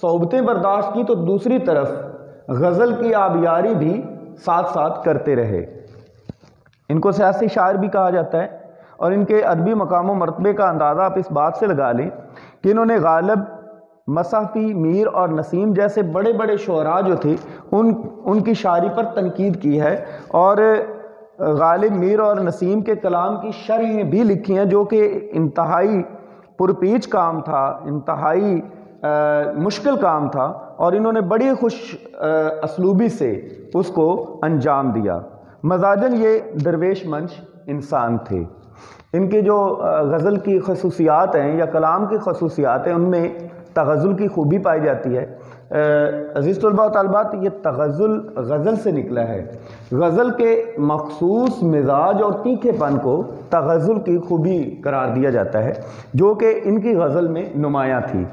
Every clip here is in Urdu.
صحبتیں برداشت کی تو دوسری طرف غزل کی آبیاری بھی ساتھ ساتھ کرتے رہے۔ ان کو سیاسی شاعر بھی کہا جاتا ہے، اور ان کے ادبی مقام و مرتبے کا اندازہ آپ اس بات سے لگا لیں کہ انہوں نے غالب، مصحفی، میر اور نسیم جیسے بڑے بڑے شعراء جو تھے ان کی شاعری پر تنقید کی ہے، اور غالب، میر اور نسیم کے کلام کی شرحیں بھی لکھی ہیں جو کہ انتہائی پرپیچ کام تھا، انتہائی مشکل کام تھا، اور انہوں نے بڑی خوش اسلوبی سے اس کو انجام دیا۔ مزاجن یہ درویش منش انسان تھے۔ ان کے جو غزل کی خصوصیات ہیں یا کلام کی خصوصیات ہیں ان میں تغزل کی خوبی پائی جاتی ہے۔ عزیز طلباء و طالبات، یہ تغزل غزل سے نکلا ہے۔ غزل کے مخصوص مزاج اور تیکھے پن کو تغزل کی خوبی قرار دیا جاتا ہے، جو کہ ان کی غزل میں نمایاں تھی۔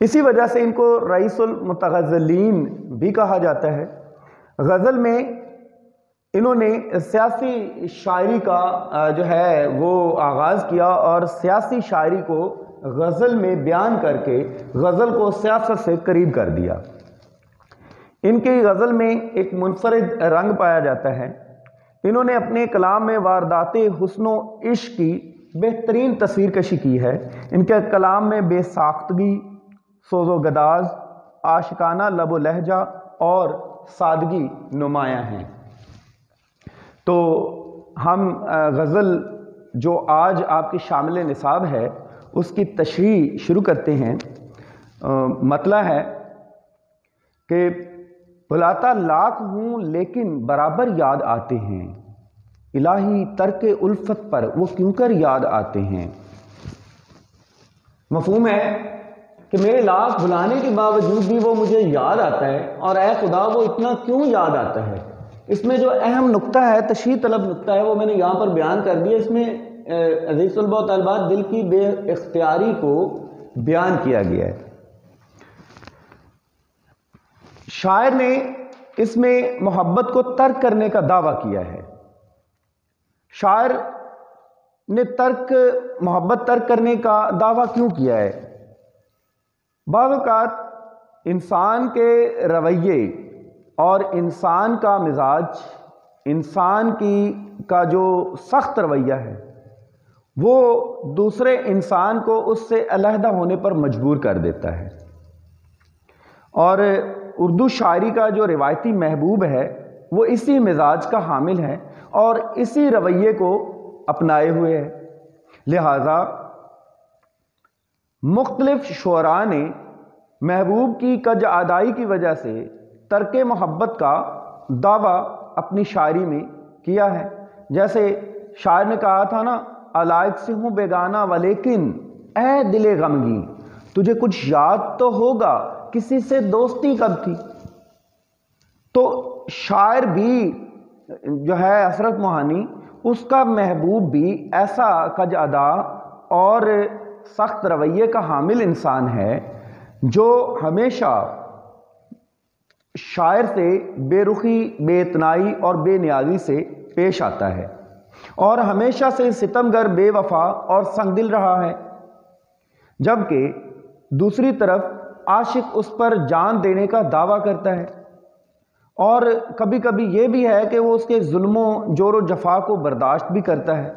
اسی وجہ سے ان کو رئیس المتغزلین بھی کہا جاتا ہے۔ غزل میں انہوں نے سیاسی شاعری کا جو ہے وہ آغاز کیا، اور سیاسی شاعری کو غزل میں بیان کر کے غزل کو سیاست سے قریب کر دیا۔ ان کی غزل میں ایک منفرد رنگ پایا جاتا ہے۔ انہوں نے اپنے کلام میں واردات حسن و عشق کی بہترین تصویر کشی کی ہے۔ ان کے کلام میں بے ساختگی، سوز و گداز، عاشقانہ لب و لہجہ اور سادگی نمایاں ہیں۔ تو ہم غزل جو آج آپ کی شامل نصاب ہے اس کی تشریح شروع کرتے ہیں۔ مطلع ہے کہ بلاتا لاکھ ہوں لیکن برابر یاد آتے ہیں، الہی ترک الفت پر وہ کیوں کر یاد آتے ہیں۔ مفہوم ہے کہ میرے لاکھ بلانے کے باوجود بھی وہ مجھے یاد آتا ہے، اور اے خدا وہ اتنا کیوں یاد آتا ہے۔ اس میں جو اہم نقطہ ہے، تشریح طلب نقطہ ہے، وہ میں نے یہاں پر بیان کر دیا۔ اس میں عزیز طلباء و طالبات دل کی بے اختیاری کو بیان کیا گیا ہے۔ شاعر نے اس میں محبت کو ترک کرنے کا دعویٰ کیا ہے۔ شاعر نے محبت ترک کرنے کا دعویٰ کیوں کیا ہے؟ بعض اوقات انسان کے رویے اور انسان کا مزاج، انسان کا جو سخت رویہ ہے وہ دوسرے انسان کو اس سے علیحدہ ہونے پر مجبور کر دیتا ہے، اور اردو شاعری کا جو روایتی محبوب ہے وہ اسی مزاج کا حامل ہے اور اسی رویے کو اپنائے ہوئے ہے۔ لہذا مختلف شعراء نے محبوب کی کج ادائی کی وجہ سے ترک محبت کا دعویٰ اپنی شاعری میں کیا ہے۔ جیسے شاعر نے کہا تھا نا، علائق سے ہوں بیگانہ ولیکن اے دل غمگین، تجھے کچھ یاد تو ہوگا کسی سے دوستی کب تھی۔ تو شاعر بھی جو ہے حسرت موہانی، اس کا محبوب بھی ایسا کج ادا اور سخت رویے کا حامل انسان ہے جو ہمیشہ شاعر سے بے رخی، بے اتنائی اور بے نیازی سے پیش آتا ہے، اور ہمیشہ سے ستمگر، بے وفا اور سنگ دل رہا ہے، جبکہ دوسری طرف عاشق اس پر جان دینے کا دعویٰ کرتا ہے، اور کبھی کبھی یہ بھی ہے کہ وہ اس کے ظلم و جور و جفا کو برداشت بھی کرتا ہے۔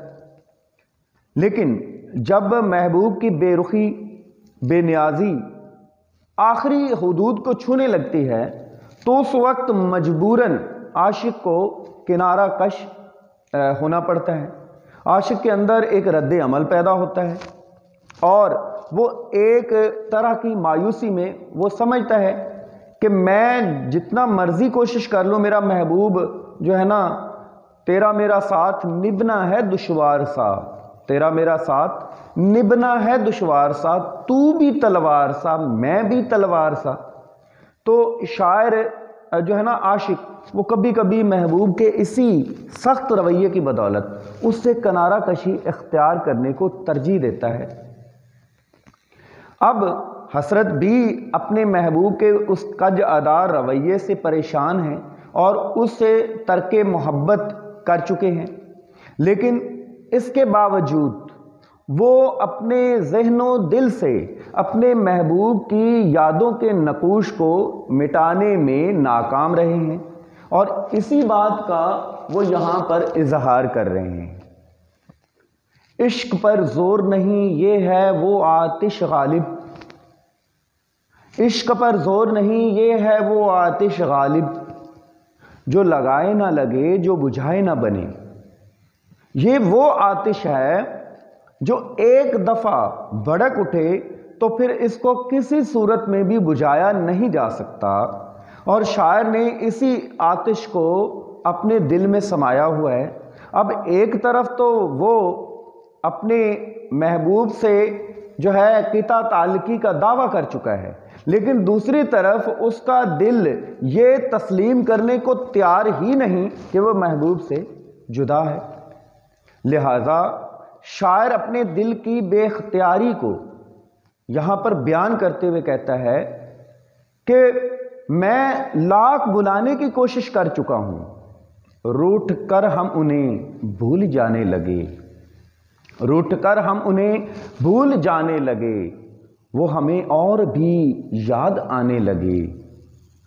لیکن جب محبوب کی بے رخی، بے نیازی آخری حدود کو چھونے لگتی ہے تو اس وقت مجبوراً عاشق کو کنارہ کش ہونا پڑتا ہے۔ عاشق کے اندر ایک رد عمل پیدا ہوتا ہے، اور وہ ایک طرح کی مایوسی میں وہ سمجھتا ہے کہ میں جتنا مرضی کوشش کر لوں، میرا محبوب جو ہے نا، تیرا میرا ساتھ نبھنا ہے دشوار سا، تیرا میرا ساتھ نبھنا ہے دشوار سا، تو بھی تلوار سا میں بھی تلوار سا۔ تو شاعر جو ہے نا، عاشق، وہ کبھی کبھی محبوب کے اسی سخت رویے کی بدولت اس سے کنارہ کشی اختیار کرنے کو ترجیح دیتا ہے۔ اب حسرت بھی اپنے محبوب کے اس کج ادا رویے سے پریشان ہیں اور اس سے ترک محبت کر چکے ہیں، لیکن اس کے باوجود وہ اپنے ذہن و دل سے اپنے محبوب کی یادوں کے نقوش کو مٹانے میں ناکام رہے ہیں، اور اسی بات کا وہ یہاں پر اظہار کر رہے ہیں۔ عشق پر زور نہیں، یہ ہے وہ آتش غالب، عشق پر زور نہیں، یہ ہے وہ آتش غالب، جو لگائے نہ لگے، جو بجھائے نہ بنے۔ یہ وہ آتش ہے جو ایک دفعہ بھڑک اٹھے تو پھر اس کو کسی صورت میں بھی بجھایا نہیں جا سکتا، اور شاعر نے اسی آتش کو اپنے دل میں سمایا ہوا ہے۔ اب ایک طرف تو وہ اپنے محبوب سے جو ہے قطع تعلقی کا دعویٰ کر چکا ہے، لیکن دوسری طرف اس کا دل یہ تسلیم کرنے کو تیار ہی نہیں کہ وہ محبوب سے جدا ہے۔ لہذا شاعر اپنے دل کی بے اختیاری کو یہاں پر بیان کرتے ہوئے کہتا ہے کہ میں لاکھ بلانے کی کوشش کر چکا ہوں، روٹھ کر ہم انہیں بھول جانے لگے، روٹھ کر ہم انہیں بھول جانے لگے، وہ ہمیں اور بھی یاد آنے لگے۔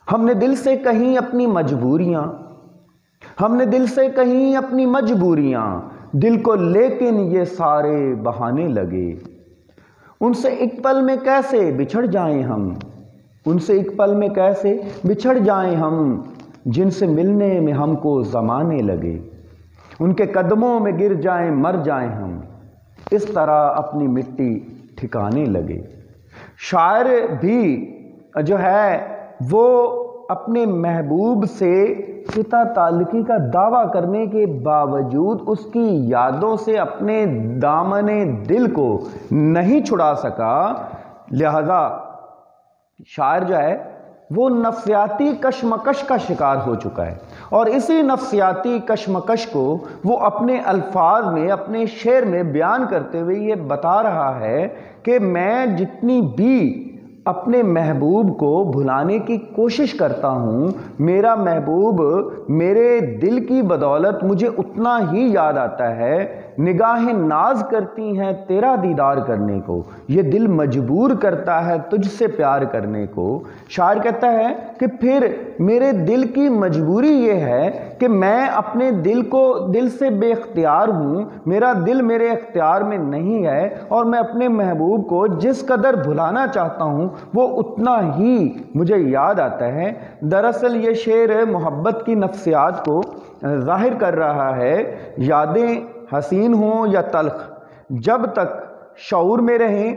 ہم نے دل سے کہیں اپنی مجبوریاں، ہم نے دل سے کہیں اپنی مجبوریاں، دل کو لیکن یہ سارے بہانے لگے۔ ان سے ایک پل میں کیسے بچھڑ جائیں ہم، ان سے ایک پل میں کیسے بچھڑ جائیں ہم، جن سے ملنے میں ہم کو زمانے لگے، ان کے قدموں میں گر جائیں مر جائیں ہم، اس طرح اپنی مٹی ٹھکانے لگے۔ شاعر بھی جو ہے وہ اپنے محبوب سے قطع تعلقی کا دعویٰ کرنے کے باوجود اس کی یادوں سے اپنے دامن دل کو نہیں چھڑا سکا، لہذا شاعر جو ہے وہ نفسیاتی کشمکش کا شکار ہو چکا ہے، اور اسی نفسیاتی کشمکش کو وہ اپنے الفاظ میں اپنے شعر میں بیان کرتے ہوئے یہ بتا رہا ہے کہ میں جتنی بھی اپنے محبوب کو بھلانے کی کوشش کرتا ہوں، میرا محبوب میرے دل کی بدولت مجھے اتنا ہی یاد آتا ہے، نگاہیں ناز کرتی ہیں تیرا دیدار کرنے کو، یہ دل مجبور کرتا ہے تجھ سے پیار کرنے کو۔ شاعر کہتا ہے کہ پھر میرے دل کی مجبوری یہ ہے کہ میں اپنے دل سے بے اختیار ہوں، میرا دل میرے اختیار میں نہیں ہے، اور میں اپنے محبوب کو جس قدر بھلانا چاہتا ہوں وہ اتنا ہی مجھے یاد آتا ہے۔ دراصل یہ شعر محبت کی نفسیات کو ظاہر کر رہا ہے۔ یادیں حسین ہوں یا تلخ، جب تک شعور میں رہیں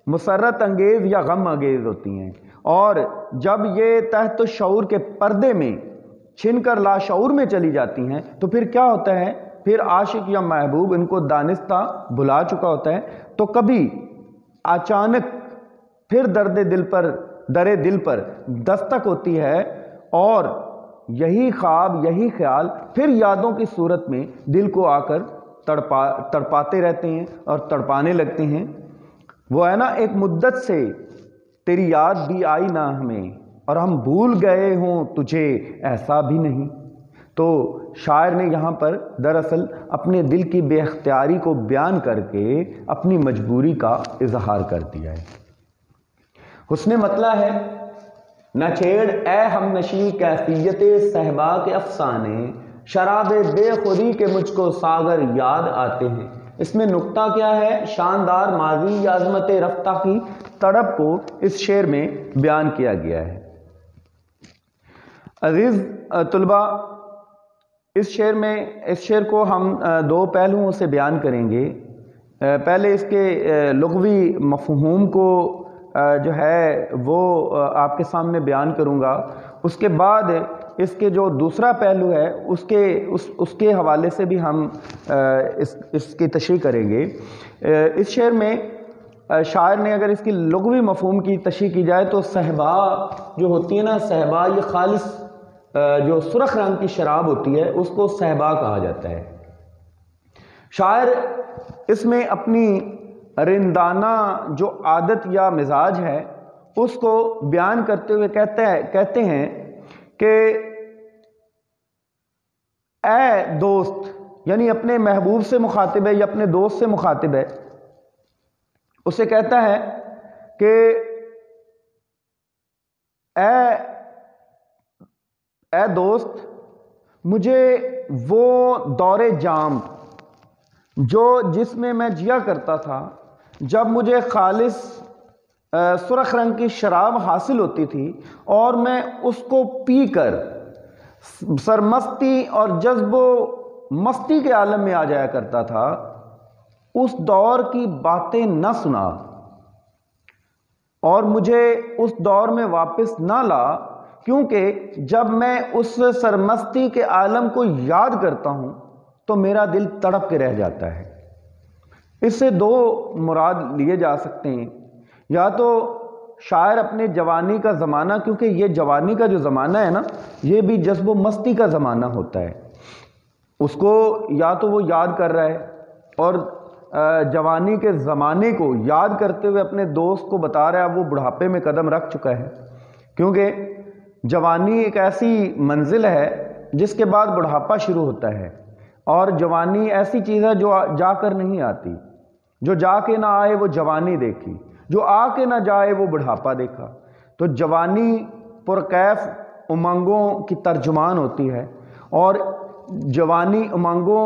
مسرت انگیز یا غم انگیز ہوتی ہیں، اور جب یہ تحت شعور کے پردے میں چھن کر لاشعور میں چلی جاتی ہیں تو پھر کیا ہوتا ہے، پھر عاشق یا محبوب ان کو دانستہ بھلا چکا ہوتا ہے، تو کبھی اچانک پھر در دل پر دستک ہوتی ہے، اور یہی خواب یہی خیال پھر یادوں کی صورت میں دل کو آ کر تڑپاتے رہتے ہیں اور تڑپانے لگتے ہیں۔ وہ ہے نا ایک مدت سے تیری یاد بھی آئی نہ ہمیں، اور ہم بھول گئے ہوں تجھے ایسا بھی نہیں۔ تو شاعر نے یہاں پر دراصل اپنے دل کی بے اختیاری کو بیان کر کے اپنی مجبوری کا اظہار کر دیا ہے۔ حسن مطلع ہے، نہ چھیڑ اے ہم نشیں کیفیت صحبا کے افسانے، شراب بے خودی کے مجھ کو ساغر یاد آتے ہیں۔ اس میں نکتہ کیا ہے، شاندار ماضی یا عظمت رفتہ کی تڑپ کو اس شعر میں بیان کیا گیا ہے۔ عزیز طلبہ، اس شعر کو ہم دو پہلوؤں سے بیان کریں گے۔ پہلے اس کے لغوی مفہوم کو جو ہے وہ آپ کے سامنے بیان کروں گا، اس کے بعد اس کے جو دوسرا پہلو ہے اس کے حوالے سے بھی ہم اس کی تشریح کریں گے۔ اس شعر میں شاعر نے اگر اس کی لغوی مفہوم کی تشریح کی جائے تو صحبا جو ہوتی ہے نا، صحبا یہ خالص جو سرخ رنگ کی شراب ہوتی ہے اس کو صحبا کہا جاتا ہے۔ شاعر اس میں اپنی رندانہ جو عادت یا مزاج ہے اس کو بیان کرتے ہوئے کہتے ہیں کہ اے دوست، یعنی اپنے محبوب سے مخاطب ہے یا اپنے دوست سے مخاطب ہے، اسے کہتا ہے کہ اے دوست، مجھے وہ دور جام جس میں میں جیا کرتا تھا، جب مجھے خالص سرخ رنگ کی شراب حاصل ہوتی تھی اور میں اس کو پی کر سرمستی اور جذب و مستی کے عالم میں آ جایا کرتا تھا، اس دور کی باتیں نہ سنا اور مجھے اس دور میں واپس نہ لا، کیونکہ جب میں اس سرمستی کے عالم کو یاد کرتا ہوں تو میرا دل تڑپ کے رہ جاتا ہے۔ اس سے دو مراد لیے جا سکتے ہیں، یا تو شاعر اپنے جوانی کا زمانہ، کیونکہ یہ جوانی کا جو زمانہ ہے نا، یہ بھی جذب و مستی کا زمانہ ہوتا ہے، اس کو یا تو وہ یاد کر رہا ہے اور جوانی کے زمانے کو یاد کرتے ہوئے اپنے دوست کو بتا رہا ہے، وہ بڑھاپے میں قدم رکھ چکا ہے، کیونکہ جوانی ایک ایسی منزل ہے جس کے بعد بڑھاپا شروع ہوتا ہے، اور جوانی ایسی چیز ہے جو جا کر نہیں آتی، جو جا کے نہ آئے وہ جوانی دیکھی، جو آ کے نہ جائے وہ بڑھاپا دیکھا۔ تو جوانی پرکیف امنگوں کی ترجمان ہوتی ہے، اور جوانی امنگوں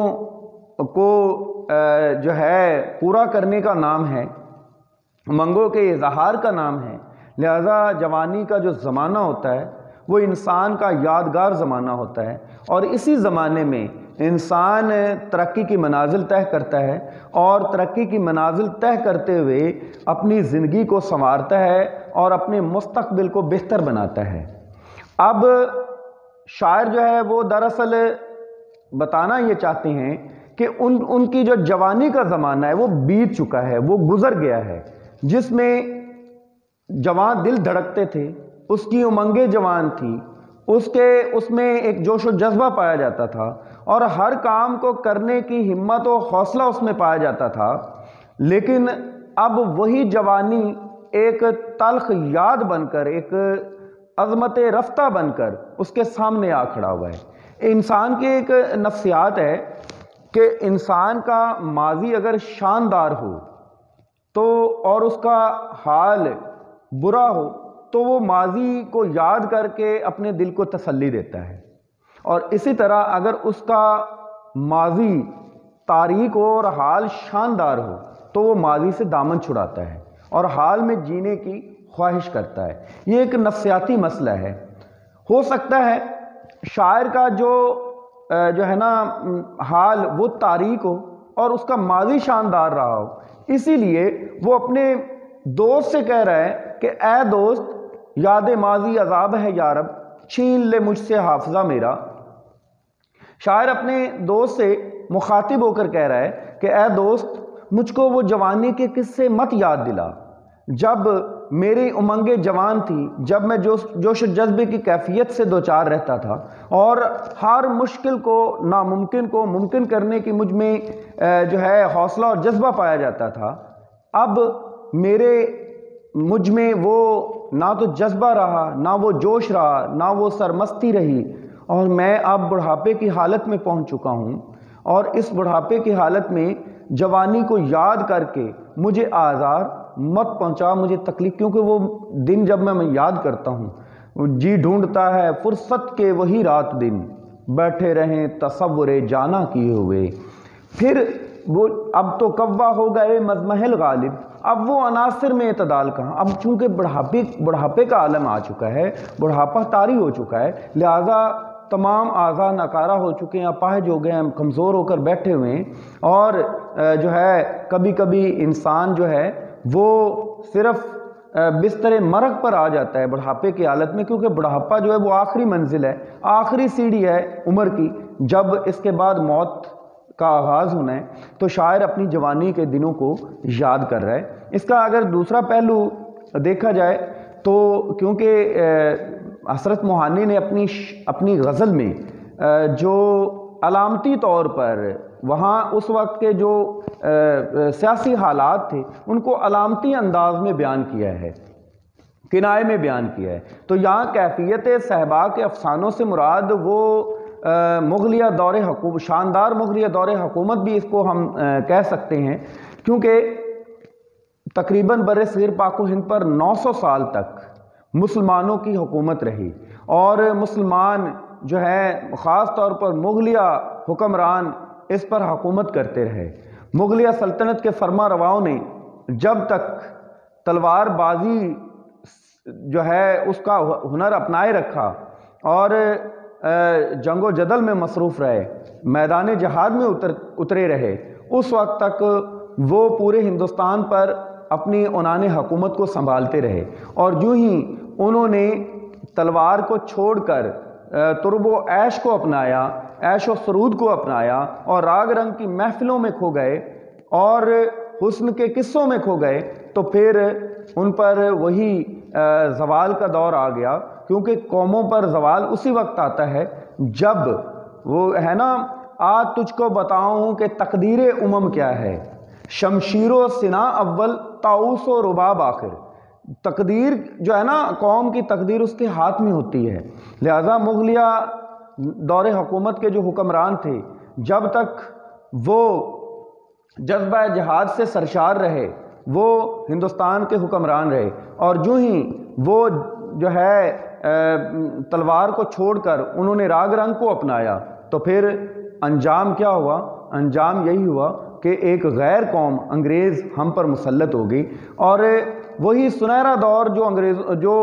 کو جو ہے پورا کرنے کا نام ہے، امنگوں کے اظہار کا نام ہے، لہذا جوانی کا جو زمانہ ہوتا ہے وہ انسان کا یادگار زمانہ ہوتا ہے، اور اسی زمانے میں انسان ترقی کی منازل طے کرتا ہے، اور ترقی کی منازل طے کرتے ہوئے اپنی زندگی کو سنوارتا ہے اور اپنے مستقبل کو بہتر بناتا ہے۔ اب شاعر جو ہے وہ دراصل بتانا یہ چاہتے ہیں کہ ان کی جو جوانی کا زمانہ ہے وہ بیت چکا ہے، وہ گزر گیا ہے، جس میں جوان دل دھڑکتے تھے، اس کی امنگیں جوان تھی، اس میں ایک جوش و جذبہ پایا جاتا تھا، اور ہر کام کو کرنے کی ہمت و حوصلہ اس میں پایا جاتا تھا۔ لیکن اب وہی جوانی ایک تلخ یاد بن کر، ایک عظمت رفتہ بن کر اس کے سامنے آ کھڑا ہوا ہے۔ انسان کی ایک نفسیات ہے کہ انسان کا ماضی اگر شاندار ہو تو اور اس کا حال برا ہو تو وہ ماضی کو یاد کر کے اپنے دل کو تسلی دیتا ہے، اور اسی طرح اگر اس کا ماضی تاریک ہو اور حال شاندار ہو تو وہ ماضی سے دامن چھڑاتا ہے اور حال میں جینے کی خواہش کرتا ہے۔ یہ ایک نفسیاتی مسئلہ ہے۔ ہو سکتا ہے شاعر کا جو ہے نا حال وہ تاریک ہو اور اس کا ماضی شاندار رہا ہو، اسی لیے وہ اپنے دوست سے کہہ رہا ہے کہ اے دوست، یاد ماضی عذاب ہے یارب، چھین لے مجھ سے حافظہ میرا۔ شاعر اپنے دوست سے مخاطب ہو کر کہہ رہا ہے کہ اے دوست، مجھ کو وہ جوانی کے قصے مت یاد دلا جب میری امنگیں جوان تھی، جب میں جوش و جذبے کی کیفیت سے دوچار رہتا تھا اور ہر مشکل کو، ناممکن کو ممکن کرنے کی مجھ میں جو ہے حوصلہ اور جذبہ پایا جاتا تھا۔ اب مجھ میں وہ نہ تو جذبہ رہا، نہ وہ جوش رہا، نہ وہ سرمستی رہی، اور میں اب بڑھاپے کی حالت میں پہنچ چکا ہوں، اور اس بڑھاپے کی حالت میں جوانی کو یاد کر کے مجھے آزار مت پہنچا، مجھے تکلیف، کیونکہ وہ دن جب میں یاد کرتا ہوں جی ڈھونڈتا ہے فرصت کے وہی رات دن، بیٹھے رہیں تصور جانا کیے ہوئے۔ پھر وہ اب تو کوا ہو گئے مزمحل غالب، اب وہ عناصر میں اعتدال کہاں، اب چونکہ بڑھاپے کا عالم آ چکا ہے، بڑھاپا طاری ہو چکا ہے، لہذا تمام اعضاء ناکارہ ہو چکے ہیں، اپاہج ہو گئے ہیں، کمزور ہو کر بیٹھے ہوئے ہیں، اور جو ہے کبھی کبھی انسان جو ہے وہ صرف بستر مرگ پر آ جاتا ہے بڑھاپے کی حالت میں، کیونکہ بڑھاپا جو ہے وہ آخری منزل ہے، آخری سیڑھی ہے عمر کی، جب اس کے بعد موت کا آغاز ہونا ہے۔ تو شاعر اپنی جوانی کے دنوں کو یاد کر رہا ہے۔ اس کا اگر دوسرا پہلو دیکھا جائے تو کیونکہ حسرت موہانی نے اپنی غزل میں جو علامتی طور پر وہاں اس وقت کے جو سیاسی حالات تھے ان کو علامتی انداز میں بیان کیا ہے، کنائے میں بیان کیا ہے، تو یہاں کیفیت صحبا کے افسانوں سے مراد وہ مغلیہ دور حکومت، شاندار مغلیہ دور حکومت بھی اس کو ہم کہہ سکتے ہیں، کیونکہ تقریباً بر صغیر پاک و ہند پر 900 سال تک مسلمانوں کی حکومت رہی، اور مسلمان جو ہے خاص طور پر مغلیہ حکمران اس پر حکومت کرتے رہے۔ مغلیہ سلطنت کے فرما رواؤں نے جب تک تلوار بازی جو ہے اس کا ہنر اپنائے رکھا اور جنگ و جدل میں مصروف رہے، میدان جہاد میں اترے رہے، اس وقت تک وہ پورے ہندوستان پر اپنی عنان حکومت کو سنبھالتے رہے، اور جو ہی انہوں نے تلوار کو چھوڑ کر ترب و عیش کو اپنایا، عیش و سرود کو اپنایا، اور راگ رنگ کی محفلوں میں کھو گئے اور حسن کے قصوں میں کھو گئے، تو پھر ان پر وہی زوال کا دور آ گیا، کیونکہ قوموں پر زوال اسی وقت آتا ہے جب وہ ہے نا، آج تجھ کو بتاؤں کہ تقدیر امم کیا ہے، شمشیر و سنا اول طاؤس و رباب آخر۔ تقدیر جو ہے نا، قوم کی تقدیر اس کے ہاتھ میں ہوتی ہے، لہذا مغلیہ دور حکومت کے جو حکمران تھے، جب تک وہ جذبہ جہاد سے سرشار رہے وہ ہندوستان کے حکمران رہے، اور جو ہی وہ جو ہے تلوار کو چھوڑ کر انہوں نے راگ رنگ کو اپنایا، تو پھر انجام کیا ہوا؟ انجام یہی ہوا کہ ایک غیر قوم انگریز ہم پر مسلط ہو گئی، اور وہی سنہرا دور جو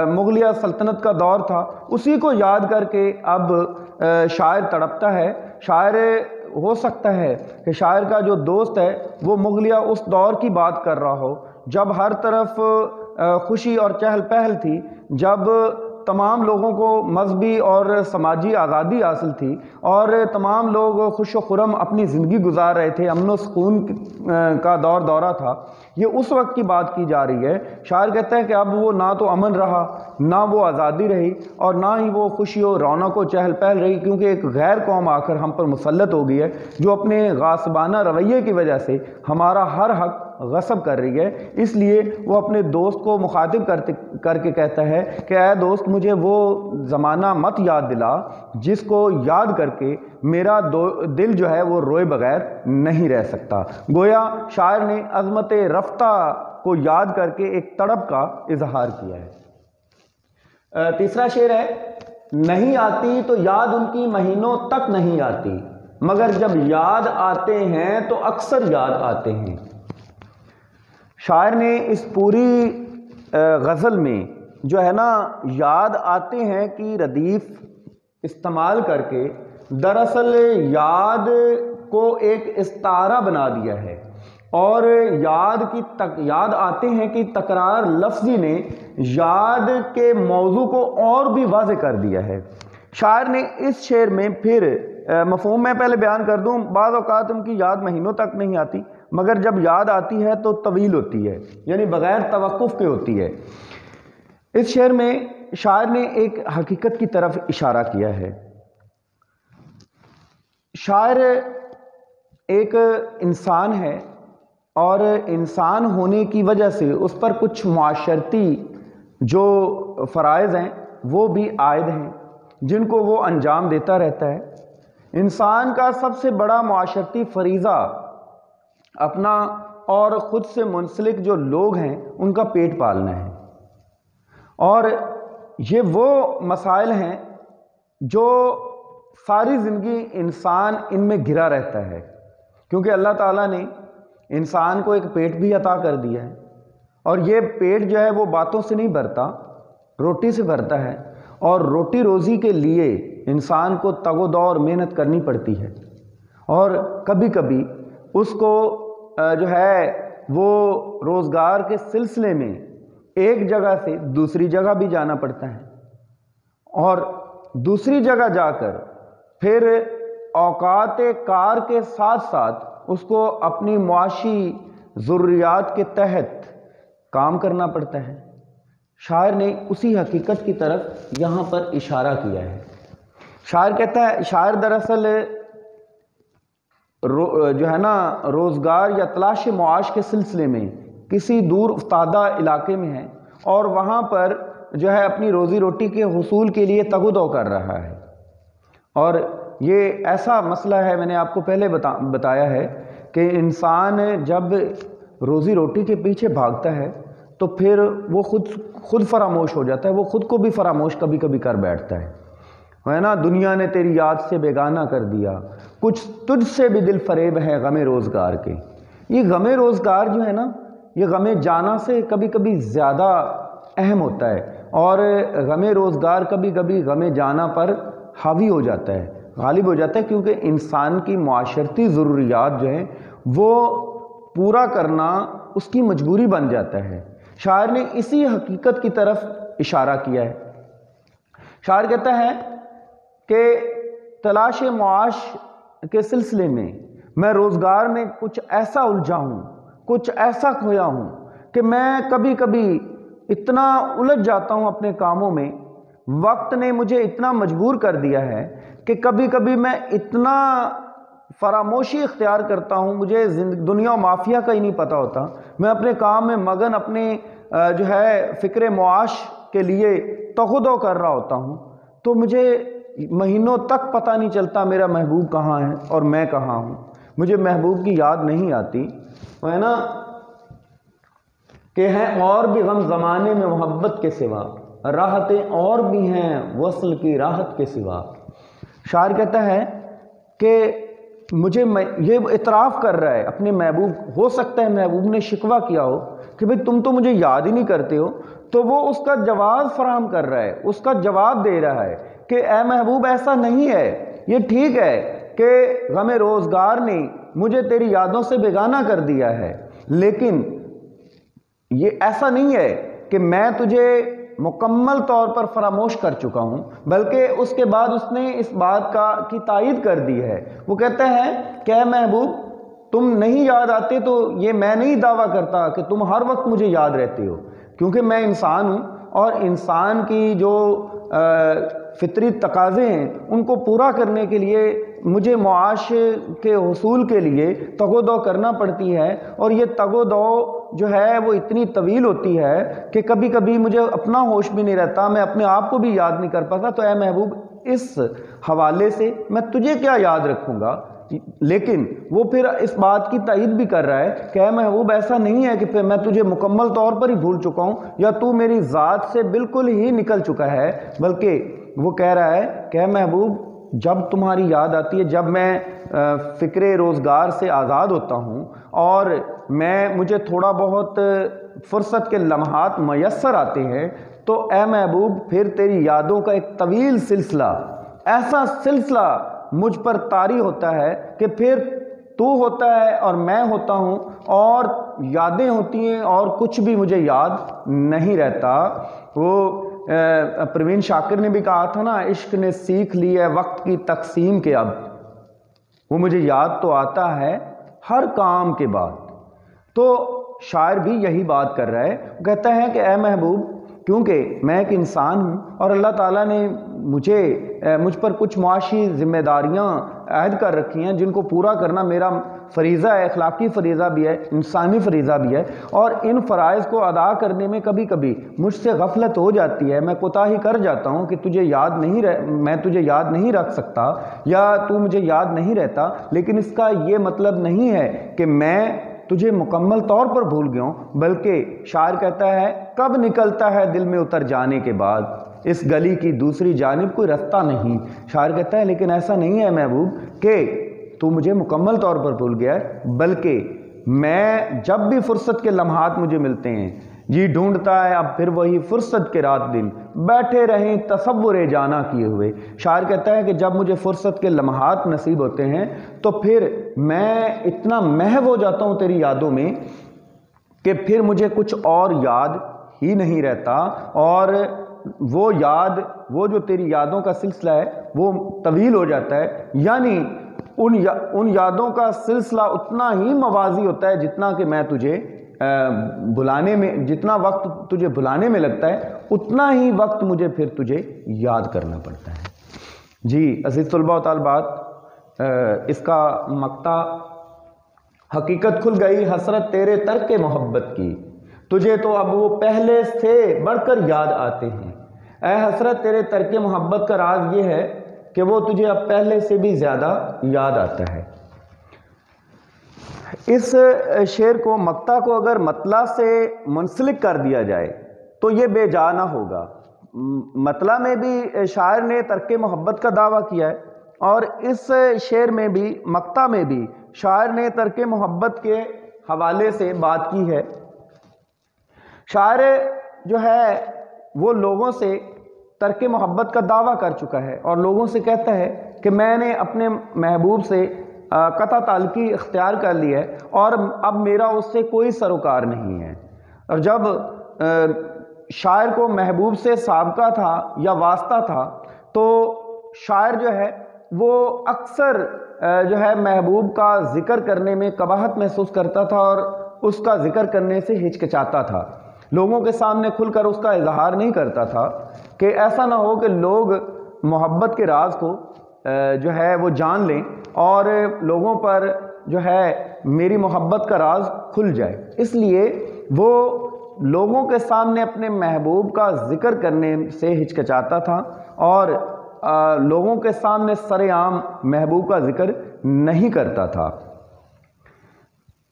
مغلیہ سلطنت کا دور تھا، اسی کو یاد کر کے اب شاعر تڑپتا ہے۔ شاعر ہو سکتا ہے کہ شاعر کا جو دوست ہے وہ مغلیہ اس دور کی بات کر رہا ہو جب ہر طرف خوشی اور چہل پہل تھی، جب تمام لوگوں کو مذہبی اور سماجی آزادی حاصل تھی، اور تمام لوگ خوش و خرم اپنی زندگی گزار رہے تھے، امن و سکون کا دورہ تھا۔ یہ اس وقت کی بات کی جا رہی ہے۔ شاعر کہتا ہے کہ اب وہ نہ تو امن رہا، نہ وہ آزادی رہی، اور نہ ہی وہ خوشی و رونق و چہل پہل رہی، کیونکہ ایک غیر قوم آ کر ہم پر مسلط ہو گئی ہے جو اپنے غاصبانہ رویے کی وجہ سے ہمارا ہر حق غصب کر رہی ہے۔ اس لیے وہ اپنے دوست کو مخاطب کر کے کہتا ہے کہ اے دوست، مجھے وہ زمانہ مت یاد دلا جس کو یاد کر کے میرا دل جو ہے وہ روئے بغیر نہیں رہ سکتا۔ گویا شاعر نے عظمت رفتہ کو یاد کر کے ایک تڑپ کا اظہار کیا ہے۔ تیسرا شعر ہے، نہیں آتی تو یاد ان کی مہینوں تک نہیں آتی، مگر جب یاد آتے ہیں تو اکثر یاد آتے ہیں۔ شاعر نے اس پوری غزل میں جو ہے نا یاد آتے ہیں کی ردیف استعمال کر کے دراصل یاد کو ایک استعارہ بنا دیا ہے، اور یاد آتے ہیں کہ تکرار لفظی نے یاد کے موضوع کو اور بھی واضح کر دیا ہے۔ شاعر نے اس شعر میں پھر مفہوم میں پہلے بیان کر دوں، بعض اوقات ان کی یاد مہینوں تک نہیں آتی، مگر جب یاد آتی ہے تو طویل ہوتی ہے، یعنی بغیر توقف کے ہوتی ہے۔ اس شعر میں شاعر نے ایک حقیقت کی طرف اشارہ کیا ہے۔ شاعر ایک انسان ہے، اور انسان ہونے کی وجہ سے اس پر کچھ معاشرتی جو فرائض ہیں وہ بھی عائد ہیں جن کو وہ انجام دیتا رہتا ہے۔ انسان کا سب سے بڑا معاشرتی فریضہ اپنا اور خود سے منسلک جو لوگ ہیں ان کا پیٹ پالنا ہے، اور یہ وہ مسائل ہیں جو ساری زندگی انسان ان میں گھرا رہتا ہے، کیونکہ اللہ تعالیٰ نے انسان کو ایک پیٹ بھی عطا کر دیا ہے، اور یہ پیٹ جو ہے وہ باتوں سے نہیں بھرتا، روٹی سے بھرتا ہے، اور روٹی روزی کے لیے انسان کو تگ و دو اور محنت کرنی پڑتی ہے، اور کبھی کبھی اس کو جو ہے وہ روزگار کے سلسلے میں ایک جگہ سے دوسری جگہ بھی جانا پڑتا ہے، اور دوسری جگہ جا کر پھر اوقات کار کے ساتھ ساتھ اس کو اپنی معاشی ضروریات کے تحت کام کرنا پڑتا ہے۔ شاعر نے اسی حقیقت کی طرف یہاں پر اشارہ کیا ہے۔ شاعر کہتا ہے، شاعر دراصل جو ہے نا روزگار یا تلاش معاش کے سلسلے میں کسی دور افتادہ علاقے میں ہے، اور وہاں پر جو ہے اپنی روزی روٹی کے حصول کے لیے تگ و دو کر رہا ہے، اور یہ ایسا مسئلہ ہے، میں نے آپ کو پہلے بتایا ہے کہ انسان جب روزی روٹی کے پیچھے بھاگتا ہے تو پھر وہ خود فراموش ہو جاتا ہے، وہ خود کو بھی فراموش کبھی کبھی کر بیٹھتا ہے نا۔ دنیا نے تیری یاد سے بیگانہ کر دیا، کچھ تجھ سے بھی دل فریب ہے غم روزگار کے۔ یہ غم روزگار جو ہے نا، یہ غم جانا سے کبھی کبھی زیادہ اہم ہوتا ہے، اور غم روزگار کبھی کبھی غم جانا پر حاوی ہو جاتا ہے، غالب ہو جاتا ہے، کیونکہ انسان کی معاشرتی ضروریات جو ہیں وہ پورا کرنا اس کی مجبوری بن جاتا ہے۔ شاعر نے اسی حقیقت کی طرف اشارہ کیا ہے۔ شاعر کہتا ہے کہ تلاش معاش کے سلسلے میں روزگار میں کچھ ایسا الجھا ہوں، کچھ ایسا کھویا ہوں کہ میں کبھی کبھی اتنا الجھ جاتا ہوں اپنے کاموں میں، وقت نے مجھے اتنا مجبور کر دیا ہے کہ کبھی کبھی میں اتنا فراموشی اختیار کرتا ہوں، مجھے دنیا و مافیا کا ہی نہیں پتہ ہوتا، میں اپنے کام میں مگن اپنے جو ہے فکر معاش کے لیے تغدو کر رہا ہوتا ہوں، تو مجھے مہینوں تک پتہ نہیں چلتا میرا محبوب کہاں ہے اور میں کہاں ہوں، مجھے محبوب کی یاد نہیں آتی، ہے نا کہ ہیں اور بھی غم زمانے میں محبت کے سوا، راحتیں اور بھی ہیں وصل کی راحت کے سوا۔ شاعر کہتا ہے کہ مجھے یہ اعتراف کر رہا ہے اپنے محبوب، ہو سکتا ہے محبوب نے شکوہ کیا ہو کہ بھئی تم تو مجھے یاد ہی نہیں کرتے ہو، تو وہ اس کا جواز فراہم کر رہا ہے، اس کا جواب دے رہا ہے کہ اے محبوب ایسا نہیں ہے، یہ ٹھیک ہے کہ غم روزگار نے مجھے تیری یادوں سے بیگانہ کر دیا ہے، لیکن یہ ایسا نہیں ہے کہ میں تجھے مکمل طور پر فراموش کر چکا ہوں، بلکہ اس کے بعد اس نے اس بات کی تائید کر دی ہے۔ وہ کہتا ہے کہ اے محبوب تم نہیں یاد آتے تو یہ میں نہیں دعویٰ کرتا کہ تم ہر وقت مجھے یاد رہتے ہو، کیونکہ میں انسان ہوں، اور انسان کی جو فطری تقاضے ہیں ان کو پورا کرنے کے لیے مجھے معاش کے حصول کے لیے تگ و دو کرنا پڑتی ہے، اور یہ تگ و دو جو ہے وہ اتنی طویل ہوتی ہے کہ کبھی کبھی مجھے اپنا ہوش بھی نہیں رہتا، میں اپنے آپ کو بھی یاد نہیں کر پاتا۔ تو اے محبوب اس حوالے سے میں تجھے کیا یاد رکھوں گا، لیکن وہ پھر اس بات کی تائید بھی کر رہا ہے کہ اے محبوب ایسا نہیں ہے کہ میں تجھے مکمل طور پر ہی بھول چکا ہوں یا تو میری ذات سے بالکل ہی نکل چکا ہے، بلکہ وہ کہہ رہا ہے کہ اے محبوب جب تمہاری یاد آتی ہے، جب میں فکر روزگار سے آزاد ہوتا ہوں اور مجھے تھوڑا بہت فرصت کے لمحات میسر آتے ہیں، تو اے محبوب پھر تیری یادوں کا ایک طویل سلسلہ، ایسا سلسلہ مجھ پر طاری ہوتا ہے کہ پھر تو ہوتا ہے اور میں ہوتا ہوں اور یادیں ہوتی ہیں اور کچھ بھی مجھے یاد نہیں رہتا۔ وہ پروین شاکر نے بھی کہا تھا نا، عشق نے سیکھ لی ہے وقت کی تقسیم کے، اب وہ مجھے یاد تو آتا ہے ہر کام کے بعد۔ تو شاعر بھی یہی بات کر رہا ہے، وہ کہتا ہے کہ اے محبوب کیونکہ میں ایک انسان ہوں اور اللہ تعالیٰ نے مجھ پر کچھ معاشی ذمہ داریاں عائد کر رکھی ہیں جن کو پورا کرنا میرا فریضہ ہے، اخلاقی فریضہ بھی ہے، انسانی فریضہ بھی ہے، اور ان فرائض کو ادا کرنے میں کبھی کبھی مجھ سے غفلت ہو جاتی ہے، میں کوتاہی کر جاتا ہوں کہ میں تجھے یاد نہیں رکھ سکتا یا تو مجھے یاد نہیں رہتا، لیکن اس کا یہ مطلب نہیں ہے کہ میں تجھے مکمل طور پر بھول گیا ہوں، بلکہ شاعر کہتا ہے کب نکلتا ہے دل میں اتر جانے کے بعد اس گلی کی دوسری جانب کوئی رستہ نہیں۔ شاعر کہتا ہے لیکن ایسا نہیں ہے محبوب کہ تو مجھے مکمل طور پر بھول گیا ہے، بلکہ میں جب بھی فرصت کے لمحات مجھے ملتے ہیں، جی ڈھونڈتا ہے اب پھر وہی فرصت کے رات دن بیٹھے رہیں تصور جانا کیے ہوئے۔ شاعر کہتا ہے کہ جب مجھے فرصت کے لمحات نصیب ہوتے ہیں تو پھر میں اتنا محو ہو جاتا ہوں تیری یادوں میں کہ پھر مجھے کچھ اور یاد ہی نہیں رہتا، اور وہ جو تیری یادوں کا سلسلہ ہے وہ طویل ہو جاتا ہے، یعنی ان یادوں کا سلسلہ اتنا ہی موازی ہوتا ہے جتنا کہ میں تجھے بلانے میں، جتنا وقت تجھے بلانے میں لگتا ہے اتنا ہی وقت مجھے پھر تجھے یاد کرنا پڑتا ہے۔ جی عزیز طلباء و طالبات، اس کا مقطع حقیقت کھل گئی حسرت تیرے ترک محبت کی، تجھے تو اب وہ پہلے سے بڑھ کر یاد آتے ہیں۔ اے حسرت تیرے ترک محبت کا راز یہ ہے کہ وہ تجھے اب پہلے سے بھی زیادہ یاد آتا ہے۔ اس شعر کو مقطع کو اگر مطلع سے منسلک کر دیا جائے تو یہ بے جا نہ ہوگا۔ مطلع میں بھی شاعر نے ترک محبت کا دعویٰ کیا ہے، اور اس شعر میں بھی، مقطع میں بھی شاعر نے ترک محبت کے حوالے سے بات کی ہے۔ شاعر جو ہے وہ لوگوں سے ترک محبت کا دعویٰ کر چکا ہے اور لوگوں سے کہتا ہے کہ میں نے اپنے محبوب سے قطع تعلقی اختیار کر لی ہے اور اب میرا اس سے کوئی سروکار نہیں ہے۔ اور جب شاعر کو محبوب سے سابقہ تھا یا واسطہ تھا تو شاعر جو ہے وہ اکثر جو ہے محبوب کا ذکر کرنے میں قباحت محسوس کرتا تھا اور اس کا ذکر کرنے سے ہچکچاتا تھا، لوگوں کے سامنے کھل کر اس کا اظہار نہیں کرتا تھا کہ ایسا نہ ہو کہ لوگ محبت کے راز کو جو ہے وہ جان لیں اور لوگوں پر جو ہے میری محبت کا راز کھل جائے۔ اس لیے وہ لوگوں کے سامنے اپنے محبوب کا ذکر کرنے سے ہچکچاتا تھا اور لوگوں کے سامنے سر عام محبوب کا ذکر نہیں کرتا تھا۔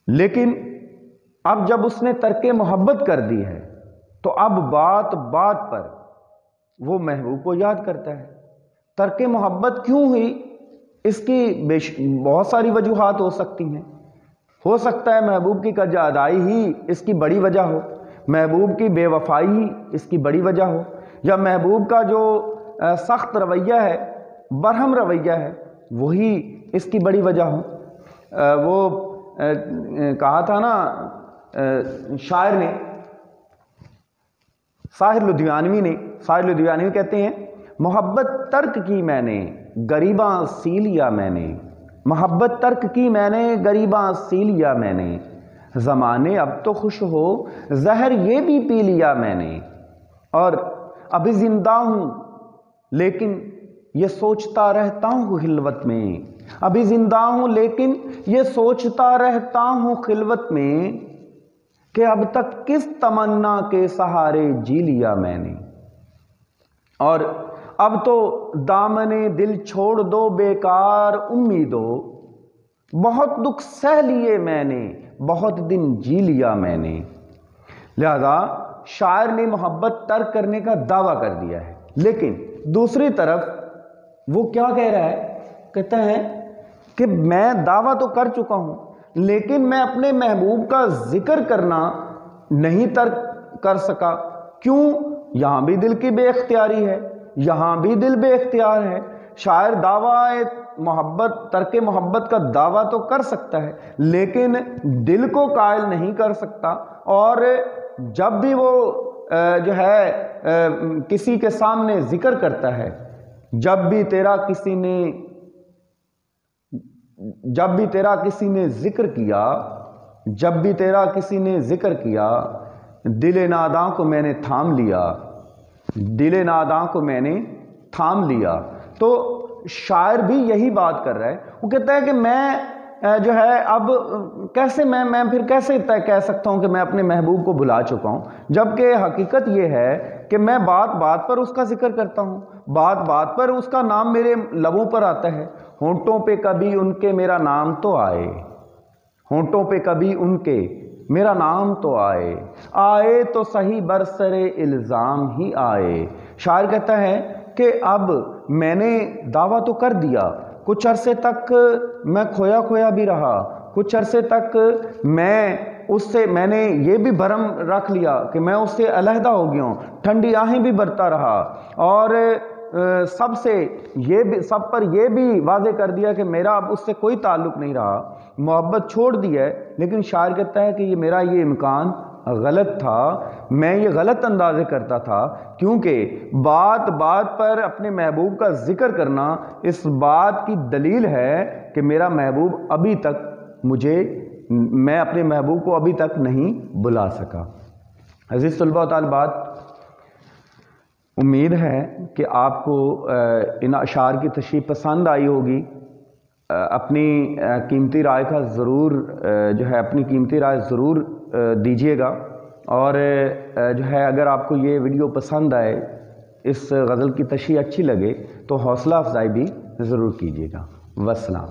لیکن اب جب اس نے ترک محبت کر دی ہے تو اب بات بات پر وہ محبوب کو یاد کرتا ہے۔ ترک محبت کیوں ہوئی؟ اس کی بہت ساری وجوہات ہو سکتی ہیں۔ ہو سکتا ہے محبوب کی قرض ادائی ہی اس کی بڑی وجہ ہو، محبوب کی بے وفائی ہی اس کی بڑی وجہ ہو، یا محبوب کا جو سخت رویہ ہے، برہم رویہ ہے، وہی اس کی بڑی وجہ ہو۔ وہ کہا تھا نا شاعر نے، ساحر لدھیانوی کہتے ہیں محبت ترک کی میں نے غریباں سی لیا میں نے، محبت ترک کی میں نے غریباں سی لیا میں نے، زمانے اب تو خوش ہو زہر یہ بھی پی لیا میں نے، اور ابھی زندہ ہوں لیکن یہ سوچتا رہتا ہوں خلوت میں، ابھی زندہ ہوں لیکن یہ سوچتا رہتا ہوں خلوت میں کہ اب تک کس تمنا کے سہارے جی لیا میں نے، اور اب تو دامن دل چھوڑ دو بیکار امیدو، بہت دکھ سہ لیے میں نے بہت دن جی لیا میں نے۔ لہذا شاعر نے محبت ترک کرنے کا دعویٰ کر دیا ہے، لیکن دوسری طرف وہ کیا کہہ رہا ہے؟ کہتا ہے کہ میں دعویٰ تو کر چکا ہوں لیکن میں اپنے محبوب کا ذکر کرنا نہیں ترک کر سکا۔ کیوں؟ یہاں بھی دل کی بے اختیاری ہے، یہاں بھی دل بے اختیار ہے۔ شاعر دعویٰ محبت، ترک محبت کا دعویٰ تو کر سکتا ہے لیکن دل کو قائل نہیں کر سکتا، اور جب بھی وہ جو ہے کسی کے سامنے ذکر کرتا ہے، جب بھی تیرا کسی نے ذکر کیا، جب بھی تیرا کسی نے ذکر کیا، دل ناداں کو میں نے تھام لیا، دل ناداں کو میں نے تھام لیا۔ تو شاعر بھی یہی بات کر رہا ہے، وہ کہتا ہے کہ میں جو ہے اب کیسے میں پھر کیسے کہہ سکتا ہوں کہ میں اپنے محبوب کو بھلا چکا ہوں، جبکہ حقیقت یہ ہے کہ میں بات بات پر اس کا ذکر کرتا ہوں، بات بات پر اس کا نام میرے لبوں پر آتا ہے، ہونٹوں پہ کبھی ان کے میرا نام تو آئے، ہونٹوں پہ کبھی ان کے میرا نام تو آئے، آئے تو صحیح برسر الزام ہی آئے۔ شاعر کہتا ہے کہ اب میں نے دعویٰ تو کر دیا، کچھ عرصے تک میں کھویا کھویا بھی رہا، کچھ عرصے تک میں نے یہ بھی بھرم رکھ لیا کہ میں اس سے علیحدہ ہو گیا ہوں، ٹھنڈی آہیں بھی برتا رہا، اور سب پر یہ بھی واضح کر دیا کہ میرا اب اس سے کوئی تعلق نہیں رہا، محبت چھوڑ دی ہے۔ لیکن شاعر کہتا ہے کہ میرا یہ امکان غلط تھا، میں یہ غلط اندازے کرتا تھا، کیونکہ بات بات پر اپنے محبوب کا ذکر کرنا اس بات کی دلیل ہے کہ میرا محبوب ابھی تک میں اپنے محبوب کو ابھی تک نہیں بلا سکا۔ عزیز طلباء و طالبات، امید ہے کہ آپ کو ان اشعار کی تشریح پسند آئی ہوگی۔ اپنی قیمتی رائے کا ضرور اپنی قیمتی رائے ضرور دیجیے گا، اور جو ہے اگر آپ کو یہ ویڈیو پسند آئے، اس غزل کی تشریح اچھی لگے تو حوصلہ افزائی بھی ضرور کیجیے گا۔ والسلام۔